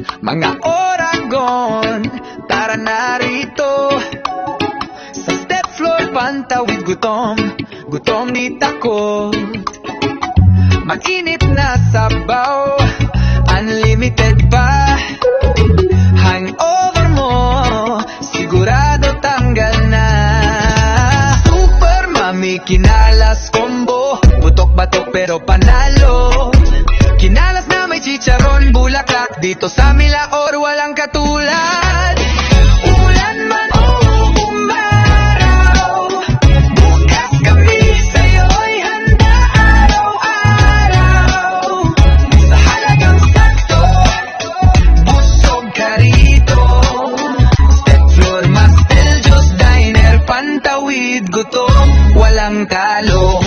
Mga Oragon, tara narito. Sa step floor, pantawid gutom, gutom di takot. Mainit na sabaw, unlimited pa. Hangover mo, sigurado tanggal na. Super mami, kinalas combo, butok-batok pero panalo. Kinalas na may chicharon, bulaklak, dito sa Milaor walang katulad. Ulan man o umaraw, bukas kami sa'yo'y handa araw-araw. Sa halagang sakto, busog ka rito. Step floor, Mastel, Diyos Diner, pantawid gutom, walang talo.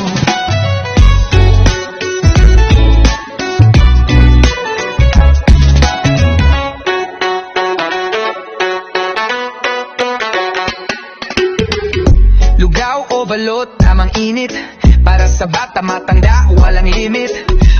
Balot, tamang init, para sa bata matanda, walang limit.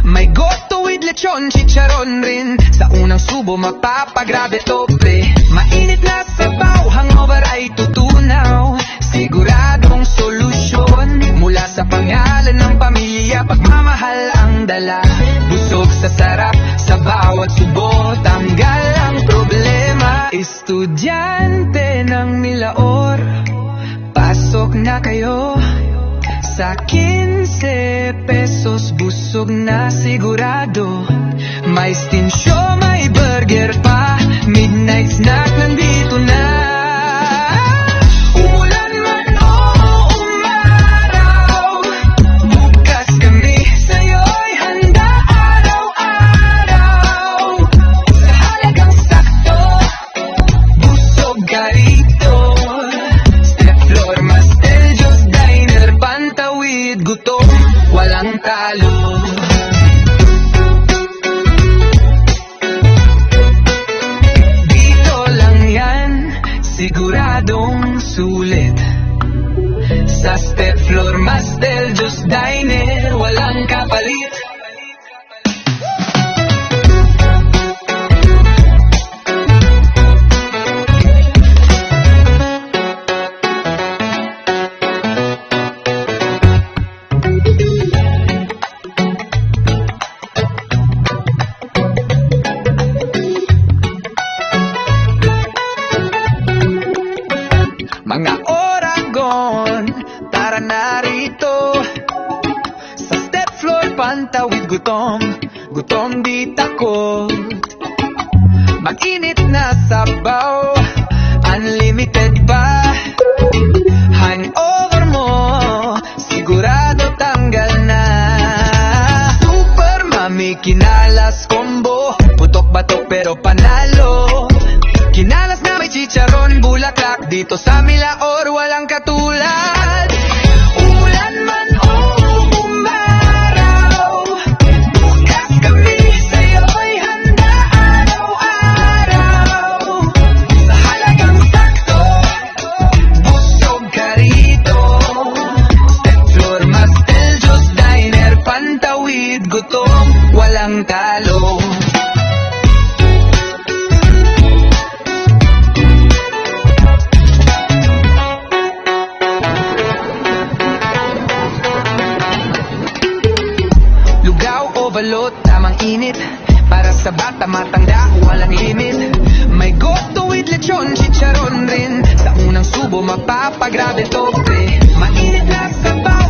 May goto with lechon, chicharon rin. Sa unang subo, mapapagrabe to pre. Mainit na sabaw, hangover ay tutunaw. Siguradong solusyon, mula sa pangalan ng pamilya, pagmamahal ang dala. Busog sa sarap, sa bawat subo, tanggal ang problema. Estudyante ng Milaor, pasok na kayo. Sa 15 pesos busog na sigurado. May stinsyo, may burger pa, midnight snack nandito na. Umulan man o umaraw, bukas kami sa'yo'y handa araw-araw. Sa halagang sakto, busog ka rito. Gutom, walang talo. Dito lang yan, siguradong sulit. Sa step floor, Mastel, Diyos Diner, walang kapalit. Mga Oragon, tara narito. Sa step floor, pantawid gutom, gutom di takot. Mag-init na sabaw, unlimited pa. Hangover mo, sigurado tanggal na. Super mami, kinalas combo, putok-batok pero panalo. Kinalas na may chicharon, bulaklak, dito sa Milaor walang katulad. Ulan man o umaraw, bukas kami sa'yo'y handa araw-araw. Sa halagang sakto, busog ka rito. Step floor, Mastel, Diyos Diner, pantawid gutom, walang talo. Balot, tamang init, para sa bata matanda, walang limit. May goto with lechon, chicharon rin. Sa unang subo, mapapagrabe to pre. Mainit na sabaw,